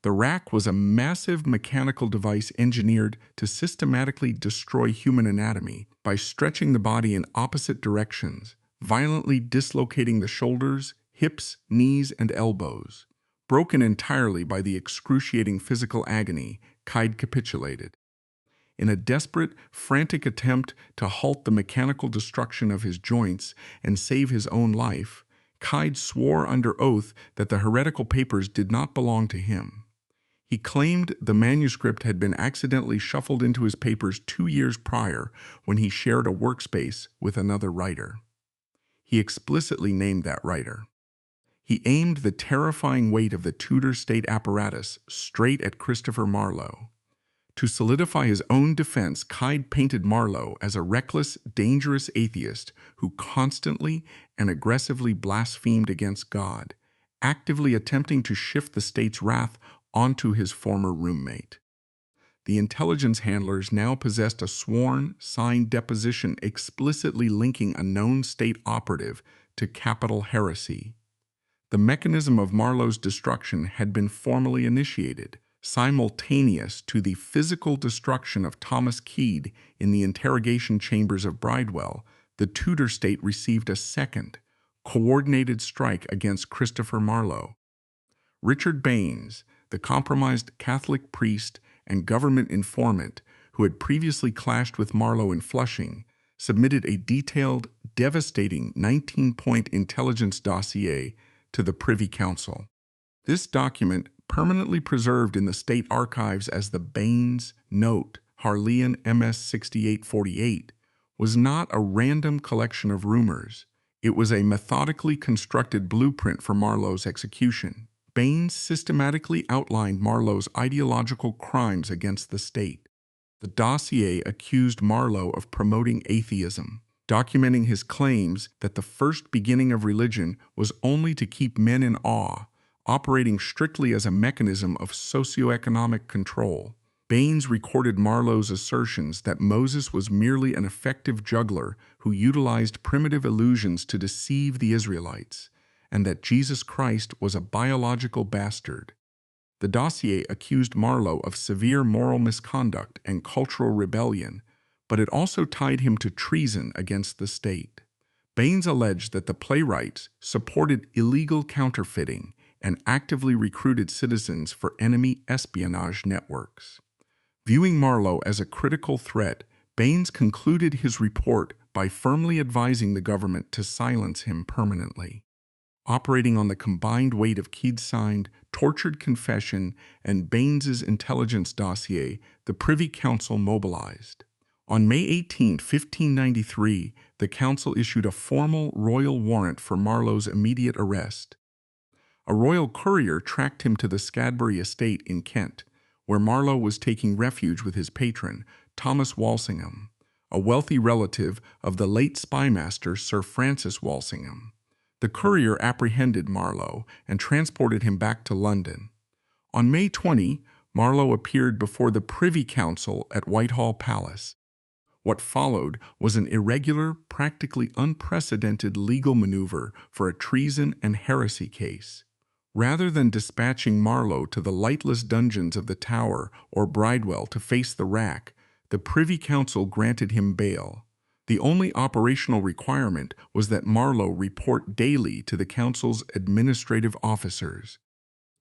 The rack was a massive mechanical device engineered to systematically destroy human anatomy by stretching the body in opposite directions, violently dislocating the shoulders, hips, knees, and elbows. Broken entirely by the excruciating physical agony, Kyde capitulated. In a desperate, frantic attempt to halt the mechanical destruction of his joints and save his own life, Kyde swore under oath that the heretical papers did not belong to him. He claimed the manuscript had been accidentally shuffled into his papers 2 years prior when he shared a workspace with another writer. He explicitly named that writer. He aimed the terrifying weight of the Tudor state apparatus straight at Christopher Marlowe. To solidify his own defense, Kyde painted Marlowe as a reckless, dangerous atheist who constantly and aggressively blasphemed against God, actively attempting to shift the state's wrath onto his former roommate. The intelligence handlers now possessed a sworn, signed deposition explicitly linking a known state operative to capital heresy. The mechanism of Marlowe's destruction had been formally initiated, simultaneous to the physical destruction of Thomas Kyde in the interrogation chambers of Bridewell. The Tudor state received a second, coordinated strike against Christopher Marlowe. Richard Baines, the compromised Catholic priest and government informant who had previously clashed with Marlowe in Flushing, submitted a detailed, devastating 19-point intelligence dossier to the Privy Council. This document, permanently preserved in the state archives as the Baines Note Harleian MS 6848, was not a random collection of rumors. It was a methodically constructed blueprint for Marlowe's execution. Baines systematically outlined Marlowe's ideological crimes against the state. The dossier accused Marlowe of promoting atheism, documenting his claims that the first beginning of religion was only to keep men in awe, operating strictly as a mechanism of socioeconomic control. Baines recorded Marlowe's assertions that Moses was merely an effective juggler who utilized primitive illusions to deceive the Israelites, and that Jesus Christ was a biological bastard. The dossier accused Marlowe of severe moral misconduct and cultural rebellion, but it also tied him to treason against the state. Baines alleged that the playwrights supported illegal counterfeiting and actively recruited citizens for enemy espionage networks. Viewing Marlowe as a critical threat, Baines concluded his report by firmly advising the government to silence him permanently. Operating on the combined weight of Kyde's signed, tortured confession and Baines's intelligence dossier, the Privy Council mobilized. On May 18, 1593, the council issued a formal royal warrant for Marlowe's immediate arrest. A royal courier tracked him to the Scadbury estate in Kent, where Marlowe was taking refuge with his patron, Thomas Walsingham, a wealthy relative of the late spymaster Sir Francis Walsingham. The courier apprehended Marlowe and transported him back to London. On May 20, Marlowe appeared before the Privy Council at Whitehall Palace. What followed was an irregular, practically unprecedented legal maneuver for a treason and heresy case. Rather than dispatching Marlowe to the lightless dungeons of the Tower or Bridewell to face the rack, the Privy Council granted him bail. The only operational requirement was that Marlowe report daily to the council's administrative officers.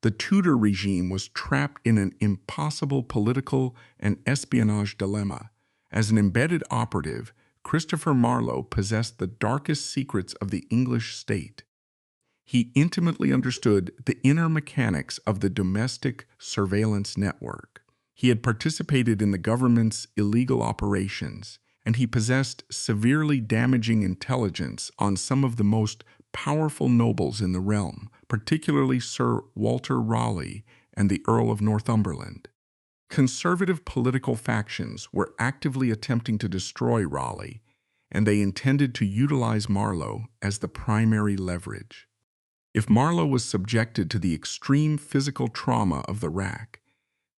The Tudor regime was trapped in an impossible political and espionage dilemma. As an embedded operative, Christopher Marlowe possessed the darkest secrets of the English state. He intimately understood the inner mechanics of the domestic surveillance network. He had participated in the government's illegal operations, and he possessed severely damaging intelligence on some of the most powerful nobles in the realm, particularly Sir Walter Raleigh and the Earl of Northumberland. Conservative political factions were actively attempting to destroy Raleigh, and they intended to utilize Marlowe as the primary leverage. If Marlowe was subjected to the extreme physical trauma of the rack,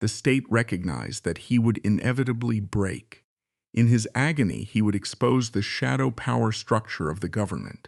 the state recognized that he would inevitably break. In his agony, he would expose the shadow power structure of the government.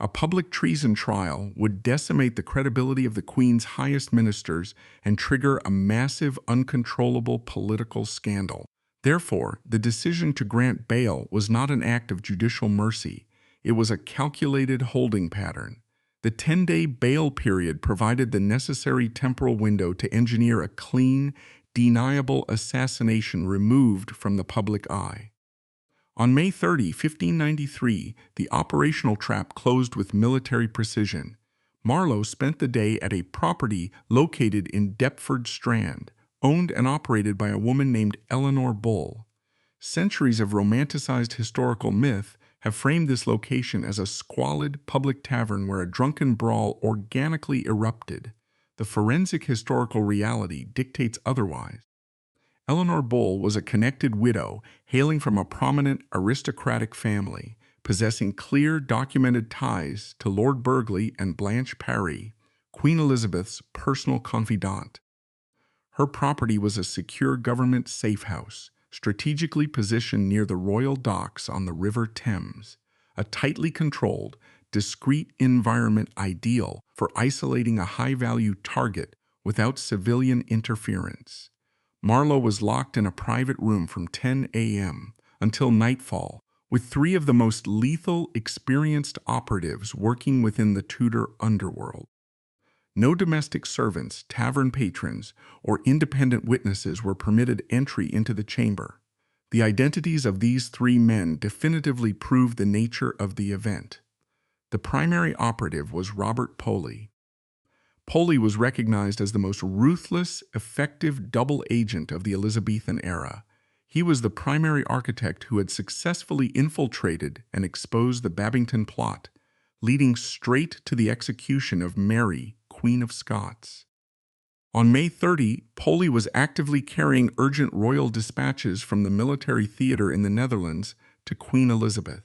A public treason trial would decimate the credibility of the Queen's highest ministers and trigger a massive, uncontrollable political scandal. Therefore, the decision to grant bail was not an act of judicial mercy. It was a calculated holding pattern. The 10-day bail period provided the necessary temporal window to engineer a clean, deniable assassination removed from the public eye. On May 30, 1593, the operational trap closed with military precision. Marlowe spent the day at a property located in Deptford Strand, owned and operated by a woman named Eleanor Bull. Centuries of romanticized historical myth have framed this location as a squalid public tavern where a drunken brawl organically erupted. The forensic historical reality dictates otherwise. Eleanor Bull was a connected widow hailing from a prominent aristocratic family, possessing clear documented ties to Lord Burghley and Blanche Parry, Queen Elizabeth's personal confidant. Her property was a secure government safe house, strategically positioned near the royal docks on the River Thames, a tightly controlled, discreet environment ideal for isolating a high-value target without civilian interference. Marlowe was locked in a private room from 10 a.m. until nightfall, with three of the most lethal, experienced operatives working within the Tudor underworld. No domestic servants, tavern patrons, or independent witnesses were permitted entry into the chamber. The identities of these three men definitively proved the nature of the event. The primary operative was Robert Poley. Poley was recognized as the most ruthless, effective double agent of the Elizabethan era. He was the primary architect who had successfully infiltrated and exposed the Babington plot, leading straight to the execution of Mary, Queen of Scots. On May 30, Poley was actively carrying urgent royal dispatches from the military theater in the Netherlands to Queen Elizabeth.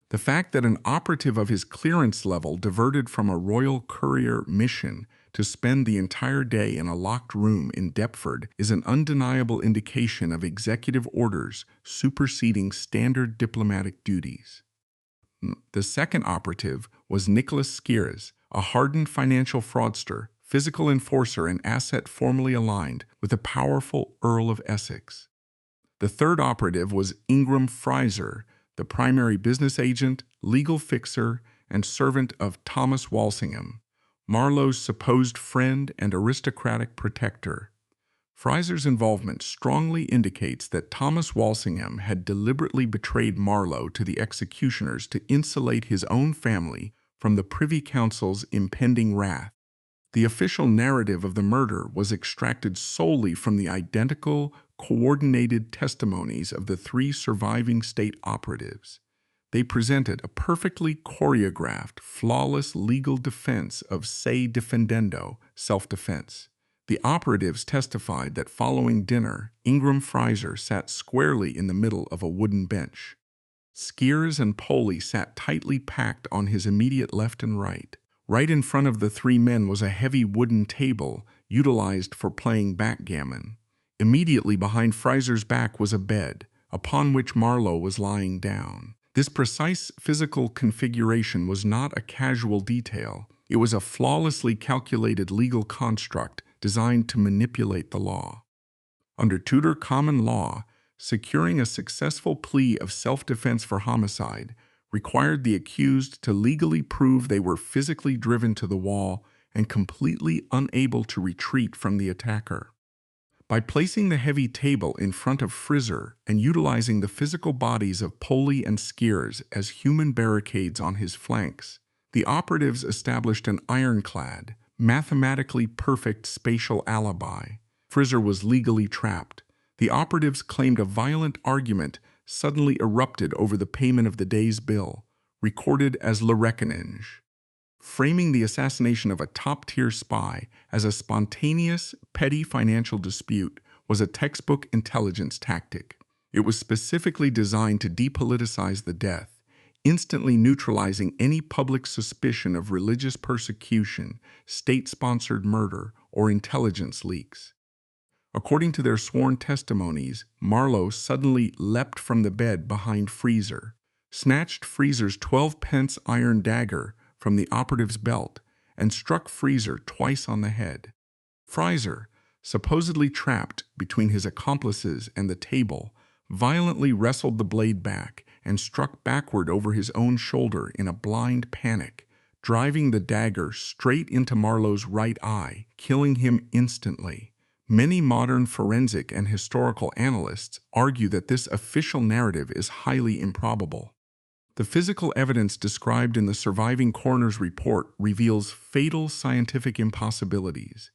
The fact that an operative of his clearance level diverted from a royal courier mission to spend the entire day in a locked room in Deptford is an undeniable indication of executive orders superseding standard diplomatic duties. The second operative was Nicholas Skeers, a hardened financial fraudster, physical enforcer, and asset formerly aligned with the powerful Earl of Essex. The third operative was Ingram Fraser, the primary business agent, legal fixer, and servant of Thomas Walsingham, Marlowe's supposed friend and aristocratic protector. Fraser's involvement strongly indicates that Thomas Walsingham had deliberately betrayed Marlowe to the executioners to insulate his own family from the Privy Council's impending wrath. The official narrative of the murder was extracted solely from the identical, coordinated testimonies of the three surviving state operatives. They presented a perfectly choreographed, flawless legal defense of se defendendo, self-defense. The operatives testified that following dinner, Ingram Fraser sat squarely in the middle of a wooden bench. Skeers and Poley sat tightly packed on his immediate left and right. Right in front of the three men was a heavy wooden table utilized for playing backgammon. Immediately behind Fraser's back was a bed, upon which Marlowe was lying down. This precise physical configuration was not a casual detail. It was a flawlessly calculated legal construct designed to manipulate the law. Under Tudor common law, securing a successful plea of self-defense for homicide required the accused to legally prove they were physically driven to the wall and completely unable to retreat from the attacker. By placing the heavy table in front of Fraser and utilizing the physical bodies of Poley and Skeers as human barricades on his flanks, the operatives established an ironclad, mathematically perfect spatial alibi. Fraser was legally trapped. The operatives claimed a violent argument suddenly erupted over the payment of the day's bill, recorded as le reckonage. Framing the assassination of a top-tier spy as a spontaneous, petty financial dispute was a textbook intelligence tactic. It was specifically designed to depoliticize the death, instantly neutralizing any public suspicion of religious persecution, state-sponsored murder, or intelligence leaks. According to their sworn testimonies, Marlowe suddenly leapt from the bed behind Fraser, snatched Fraser's 12-pence iron dagger from the operative's belt, and struck Fraser twice on the head. Fraser, supposedly trapped between his accomplices and the table, violently wrestled the blade back and struck backward over his own shoulder in a blind panic, driving the dagger straight into Marlowe's right eye, killing him instantly. Many modern forensic and historical analysts argue that this official narrative is highly improbable. The physical evidence described in the surviving coroner's report reveals fatal scientific impossibilities.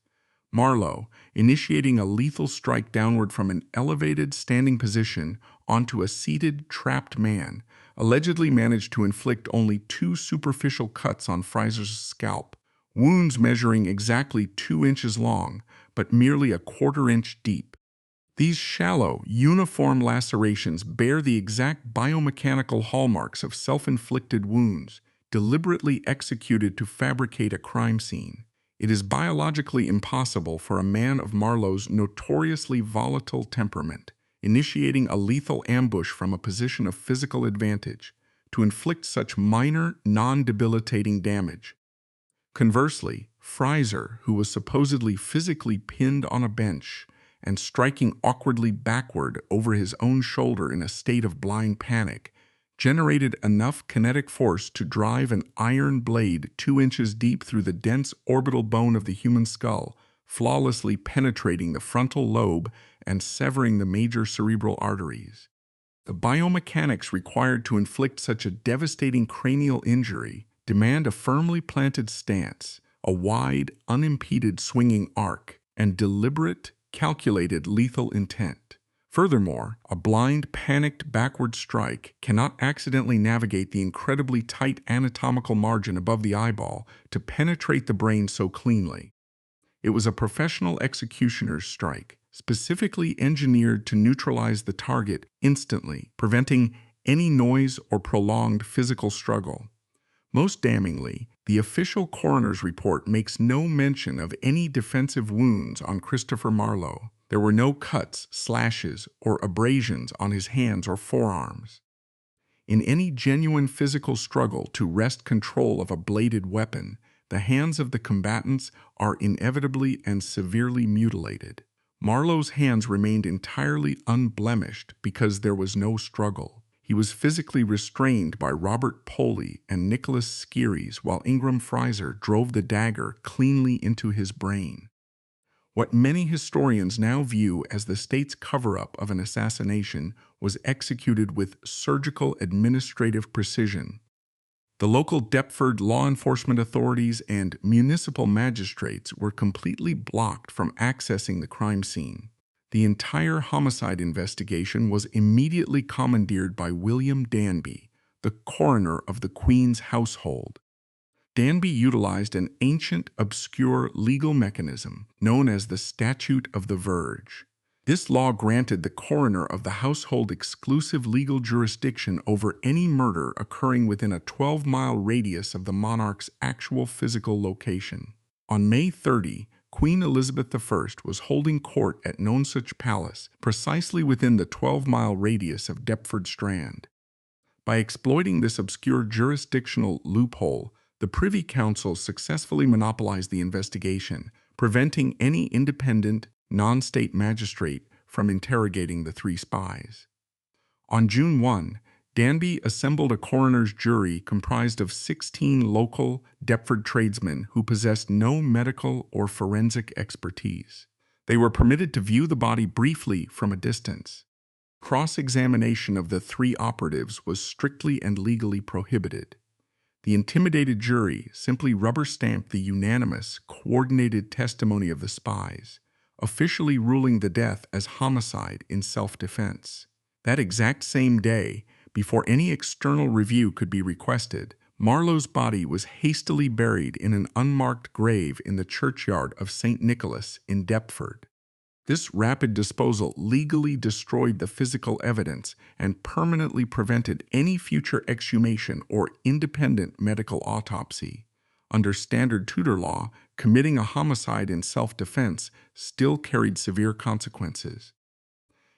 Marlowe, initiating a lethal strike downward from an elevated standing position onto a seated, trapped man, allegedly managed to inflict only 2 superficial cuts on Fraser's scalp, wounds measuring exactly 2 inches long, but merely a 1/4 inch deep. These shallow, uniform lacerations bear the exact biomechanical hallmarks of self-inflicted wounds, deliberately executed to fabricate a crime scene. It is biologically impossible for a man of Marlowe's notoriously volatile temperament, initiating a lethal ambush from a position of physical advantage, to inflict such minor, non-debilitating damage. Conversely, Fraser, who was supposedly physically pinned on a bench and striking awkwardly backward over his own shoulder in a state of blind panic, generated enough kinetic force to drive an iron blade 2 inches deep through the dense orbital bone of the human skull, flawlessly penetrating the frontal lobe and severing the major cerebral arteries. The biomechanics required to inflict such a devastating cranial injury demand a firmly planted stance, a wide, unimpeded swinging arc, and deliberate, calculated lethal intent. Furthermore, a blind, panicked backward strike cannot accidentally navigate the incredibly tight anatomical margin above the eyeball to penetrate the brain so cleanly. It was a professional executioner's strike, specifically engineered to neutralize the target instantly, preventing any noise or prolonged physical struggle. Most damningly, the official coroner's report makes no mention of any defensive wounds on Christopher Marlowe. There were no cuts, slashes, or abrasions on his hands or forearms. In any genuine physical struggle to wrest control of a bladed weapon, the hands of the combatants are inevitably and severely mutilated. Marlowe's hands remained entirely unblemished because there was no struggle. He was physically restrained by Robert Poley and Nicholas Skeries while Ingram Fraser drove the dagger cleanly into his brain. What many historians now view as the state's cover-up of an assassination was executed with surgical administrative precision. The local Deptford law enforcement authorities and municipal magistrates were completely blocked from accessing the crime scene. The entire homicide investigation was immediately commandeered by William Danby, the coroner of the Queen's household. Danby utilized an ancient, obscure legal mechanism known as the Statute of the Verge. This law granted the coroner of the household exclusive legal jurisdiction over any murder occurring within a 12-mile radius of the monarch's actual physical location. On May 30, Queen Elizabeth I was holding court at Nonsuch Palace, precisely within the 12-mile radius of Deptford Strand. By exploiting this obscure jurisdictional loophole, the Privy Council successfully monopolized the investigation, preventing any independent, non-state magistrate from interrogating the 3 spies. On June 1, Danby assembled a coroner's jury comprised of 16 local Deptford tradesmen who possessed no medical or forensic expertise. They were permitted to view the body briefly from a distance. Cross-examination of the 3 operatives was strictly and legally prohibited. The intimidated jury simply rubber-stamped the unanimous, coordinated testimony of the spies, officially ruling the death as homicide in self-defense. That exact same day, before any external review could be requested, Marlowe's body was hastily buried in an unmarked grave in the churchyard of St. Nicholas in Deptford. This rapid disposal legally destroyed the physical evidence and permanently prevented any future exhumation or independent medical autopsy. Under standard Tudor law, committing a homicide in self-defense still carried severe consequences.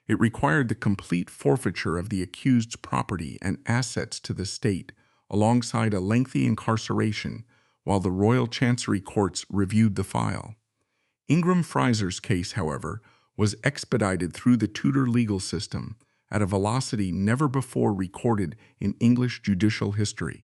It required the complete forfeiture of the accused's property and assets to the state, alongside a lengthy incarceration, while the Royal Chancery Courts reviewed the file. Ingram Fraser's case, however, was expedited through the Tudor legal system at a velocity never before recorded in English judicial history.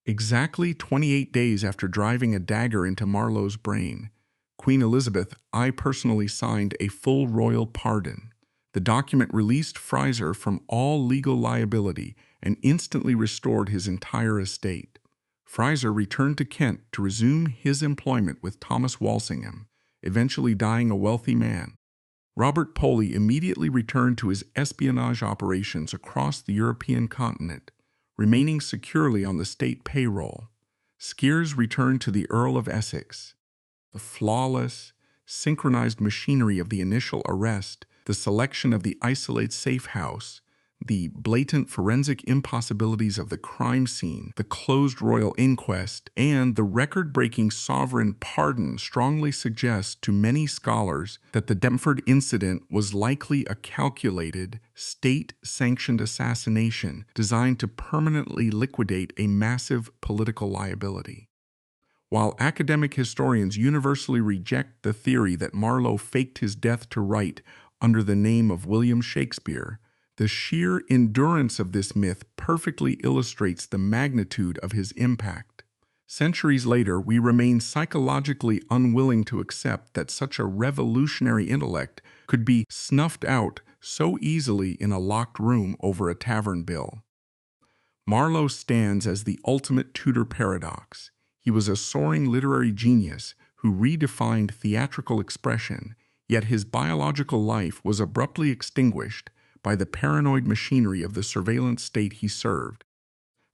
Exactly 28 days after driving a dagger into Marlowe's brain, Queen Elizabeth I personally signed a full royal pardon. The document released Fraser from all legal liability and instantly restored his entire estate. Fraser returned to Kent to resume his employment with Thomas Walsingham, eventually dying a wealthy man. Robert Poley immediately returned to his espionage operations across the European continent, remaining securely on the state payroll. Skeers returned to the Earl of Essex. The flawless, synchronized machinery of the initial arrest, The selection of the isolated safe house, the blatant forensic impossibilities of the crime scene, the closed royal inquest, and the record-breaking sovereign pardon strongly suggest to many scholars that the Deptford incident was likely a calculated, state-sanctioned assassination designed to permanently liquidate a massive political liability. While academic historians universally reject the theory that Marlowe faked his death to write under the name of William Shakespeare, the sheer endurance of this myth perfectly illustrates the magnitude of his impact. Centuries later, we remain psychologically unwilling to accept that such a revolutionary intellect could be snuffed out so easily in a locked room over a tavern bill. Marlowe stands as the ultimate Tudor paradox. He was a soaring literary genius who redefined theatrical expression, yet his biological life was abruptly extinguished by the paranoid machinery of the surveillance state he served.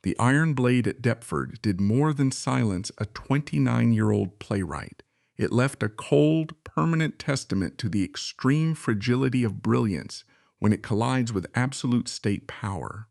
The Iron Blade at Deptford did more than silence a 29-year-old playwright. It left a cold, permanent testament to the extreme fragility of brilliance when it collides with absolute state power.